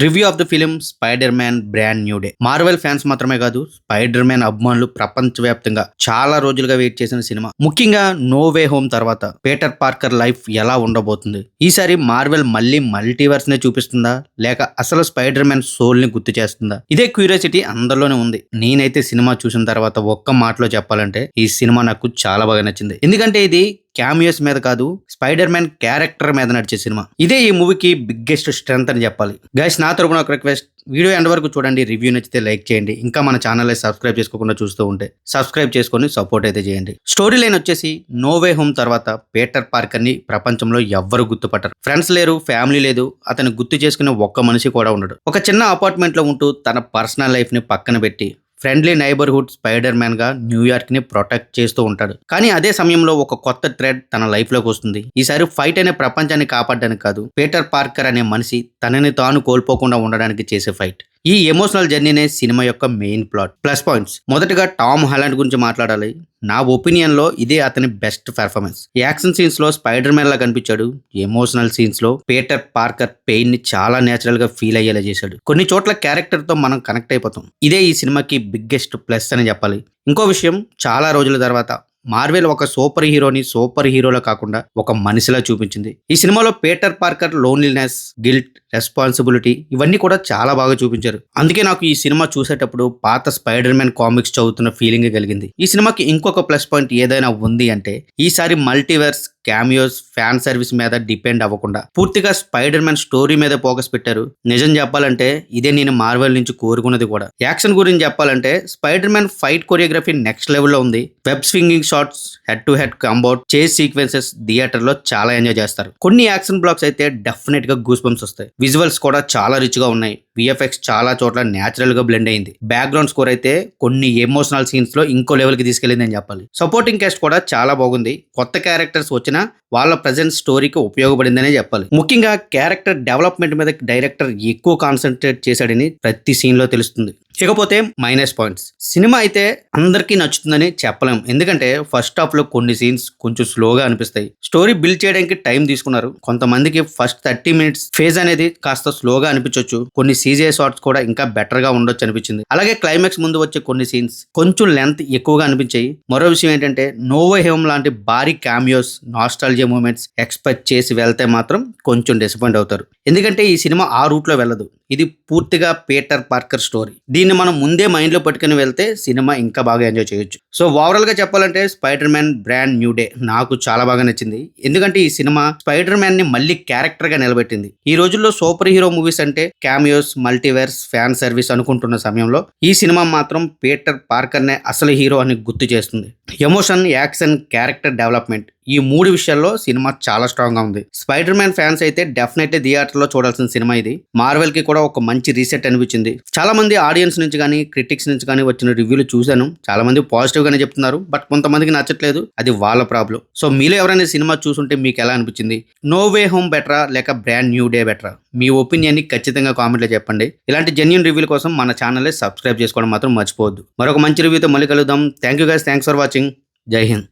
Review of the film spider man brand new day. Marvel fans మాత్రమే కాదు, spider man అభిమానులు ప్రపంచవ్యాప్తంగా చాలా రోజులుగా వెయిట్ చేసిన సినిమా. ముఖ్యంగా నో వే హోమ్ తర్వాత పీటర్ పార్కర్ లైఫ్ ఎలా ఉండబోతుంది? ఈసారి మార్వెల్ మళ్ళీ మల్టీవర్స్ నే చూపిస్తుందా, లేక అసలు స్పైడర్ మ్యాన్ సోల్ ని గుర్తు చేస్తుందా? ఇదే క్యూరియాసిటీ అందరిలోనే ఉంది. నేనైతే సినిమా చూసిన తర్వాత ఒక్క మాటలో చెప్పాలంటే ఈ సినిమా నాకు చాలా బాగా నచ్చింది. ఎందుకంటే ఇది క్యామియోస్ మీద కాదు, స్పైడర్ మ్యాన్ క్యారెక్టర్ మీద నడిచే సినిమా. ఇదే ఈ మూవీకి బిగ్గెస్ట్ స్ట్రెంత్ అని చెప్పాలి. గైస్, నా తరపున ఒక రిక్వెస్ట్, వీడియో ఎండ్ వరకు చూడండి, రివ్యూ నచ్చితే లైక్ చేయండి. ఇంకా మన ఛానల్ సబ్స్క్రైబ్ చేసుకోకుండా చూస్తూ ఉంటే సబ్స్క్రైబ్ చేసుకొని సపోర్ట్ అయితే చేయండి. స్టోరీ లైన్ వచ్చేసి నో వే హోమ్ తర్వాత పీటర్ పార్కర్ ని ప్రపంచంలో ఎవ్వరు గుర్తుపట్టరు. ఫ్రెండ్స్ లేరు, ఫ్యామిలీ లేదు, అతను గుర్తు చేసుకునే ఒక్క మనిషి కూడా ఉండడు. ఒక చిన్న అపార్ట్మెంట్ లో ఉంటూ తన పర్సనల్ లైఫ్ ని పక్కన పెట్టి ఫ్రెండ్లీ నైబర్హుడ్ స్పైడర్ మ్యాన్ గా న్యూయార్క్ ని ప్రొటెక్ట్ చేస్తూ ఉంటాడు. కానీ అదే సమయంలో ఒక కొత్త థ్రెడ్ తన లైఫ్ లోకి వస్తుంది. ఈసారి ఫైట్ అనే ప్రపంచాన్ని కాపాడడానికి కాదు, పీటర్ పార్కర్ అనే మనిషి తనని తాను కోల్పోకుండా ఉండడానికి చేసే ఫైట్. ఈ ఎమోషనల్ జర్నీనే సినిమా యొక్క మెయిన్ ప్లాట్. ప్లస్ పాయింట్స్, మొదటగా టామ్ హాలండ్ గురించి మాట్లాడాలి. నా ఒపీనియన్ లో ఇదే అతని బెస్ట్ పెర్ఫార్మెన్స్. యాక్షన్ సీన్స్ లో స్పైడర్ మ్యాన్ లా కనిపించాడు. ఎమోషనల్ సీన్స్ లో పీటర్ పార్కర్ పెయిన్ ని చాలా నేచురల్ గా ఫీల్ అయ్యేలా చేశాడు. కొన్ని చోట్ల క్యారెక్టర్ తో మనం కనెక్ట్ అయిపోతాం. ఇదే ఈ సినిమాకి బిగ్గెస్ట్ ప్లస్ అని చెప్పాలి. ఇంకో విషయం, చాలా రోజుల తర్వాత మార్వెల్ ఒక సూపర్ హీరోని సూపర్ హీరోలా కాకుండా ఒక మనిషిలా చూపించింది. ఈ సినిమాలో Peter Parker loneliness, guilt, responsibility ఇవన్నీ కూడా చాలా బాగా చూపించారు. అందుకే నాకు ఈ సినిమా చూసేటప్పుడు పాత స్పైడర్ మ్యాన్ కామిక్స్ చదువుతున్న ఫీలింగ్ కలిగింది. ఈ సినిమాకి ఇంకొక ప్లస్ పాయింట్ ఏదైనా ఉంది అంటే ఈసారి మల్టీవర్స్, క్యామియోస్, ఫ్యాన్ సర్వీస్ మీద డిపెండ్ అవ్వకుండా పూర్తిగా స్పైడర్ మ్యాన్ స్టోరీ మీద ఫోకస్ పెట్టారు. నిజం చెప్పాలంటే ఇదే నేను మార్వెల్ నుంచి కోరుకున్నది కూడా. యాక్షన్ గురించి చెప్పాలంటే Spider Man fight choreography next లెవెల్లో ఉంది. Web swinging shots, head to head combat, chase sequences theatre లో చాలా ఎంజాయ్ చేస్తారు. కొన్ని యాక్షన్ బ్లాక్స్ అయితే డెఫినెట్ గా గూస్ బంప్స్ వస్తాయి. విజువల్స్ కూడా చాలా రిచ్ గా ఉన్నాయి. విఎఫ్ఎక్స్ చాలా చోట్ల న్యాచురల్ గా బ్లెండ్ అయింది. బ్యాక్గ్రౌండ్ స్కోర్ అయితే కొన్ని ఎమోషనల్ సీన్స్ లో ఇంకో లెవెల్ కి తీసుకెళ్లింది అని చెప్పాలి. సపోర్టింగ్ కాస్ట్ కూడా చాలా బాగుంది. కొత్త క్యారెక్టర్స్ వచ్చినా వాళ్ళ ప్రజెంట్ స్టోరీకి ఉపయోగపడిందనే చెప్పాలి. ముఖ్యంగా క్యారెక్టర్ డెవలప్మెంట్ మీద డైరెక్టర్ ఎక్కువ కాన్సన్ట్రేట్ చేశాడని ప్రతి సీన్ లో తెలుస్తుంది. ఇకపోతే మైనస్ పాయింట్స్, సినిమా అయితే అందరికీ నచ్చుతుందని చెప్పలేం. ఎందుకంటే ఫస్ట్ హాఫ్ లో కొన్ని సీన్స్ కొంచెం స్లోగా అనిపిస్తాయి. స్టోరీ బిల్డ్ చేయడానికి టైం తీసుకున్నారు. కొంతమందికి ఫస్ట్ 30 మినిట్స్ ఫేజ్ అనేది కాస్త స్లోగా అనిపించవచ్చు. కొన్ని సీజీఐ షాట్స్ కూడా ఇంకా బెటర్ గా ఉండొచ్చు అనిపించింది. అలాగే క్లైమాక్స్ ముందు వచ్చే కొన్ని సీన్స్ కొంచెం లెంత్ ఎక్కువగా అనిపించాయి. మరో విషయం ఏంటంటే నో వే హోమ్ లాంటి భారీ క్యామియోస్, నాస్టాలజియా మూమెంట్స్ ఎక్స్పెక్ట్ చేసి వెళ్తే మాత్రం కొంచెం డిసప్పాయింట్ అవుతారు. ఎందుకంటే ఈ సినిమా ఆ రూట్ లో వెళ్ళదు. ఇది పూర్తిగా పీటర్ పార్కర్ స్టోరీ. దీన్ని మనం ముందే మైండ్ లో పట్టుకుని వెళ్తే సినిమా ఇంకా బాగా ఎంజాయ్ చేయొచ్చు. సో ఓవరాల్ గా చెప్పాలంటే Spider man brand new day నాకు చాలా బాగా నచ్చింది. ఎందుకంటే ఈ సినిమా స్పైడర్ మ్యాన్ ని మళ్ళీ క్యారెక్టర్ గా నిలబెట్టింది. ఈ రోజుల్లో సూపర్ హీరో మూవీస్ అంటే క్యామియోస్, మల్టీవర్స్, ఫ్యాన్ సర్వీస్ అనుకుంటున్న సమయంలో ఈ సినిమా మాత్రం పీటర్ పార్కర్ నే అసలు హీరో అని గుర్తు చేస్తుంది. ఎమోషన్, యాక్షన్, క్యారెక్టర్ డెవలప్మెంట్ ఈ 3 విషయాల్లో సినిమా చాలా స్ట్రాంగ్ గా ఉంది. స్పైడర్ మ్యాన్ ఫ్యాన్స్ అయితే డెఫినెట్లీ థియేటర్ లో చూడాల్సిన సినిమా ఇది. మార్వెల్ కి కూడా ఒక మంచి రీసెట్ అనిపించింది. చాలా మంది ఆడియన్స్ నుంచి కానీ, క్రిటిక్స్ నుంచి కానీ వచ్చిన రివ్యూలు చూశాను. చాలా మంది పాజిటివ్ గానే చెప్తున్నారు. బట్ కొంతమందికి నచ్చట్లేదు. అది వాళ్ళ ప్రాబ్లం. సో మీలో ఎవరైనా సినిమా చూసుంటే మీకు ఎలా అనిపించింది? నో వే హోమ్ బెటరా లేక బ్రాండ్ న్యూ డే బెటరా? మీ ఒపీనియన్ ని ఖచ్చితంగా కామెంట్లో చెప్పండి. ఇలాంటి జెన్యూన్ రివ్యూల కోసం మన ఛానల్ సబ్స్క్రైబ్ చేసుకోవడం మాత్రం మర్చిపోవద్దు. మరొక మంచి రివ్యూతో మళ్ళీ కలుద్దాం. Thank you guys, thanks for watching. జై హింద్.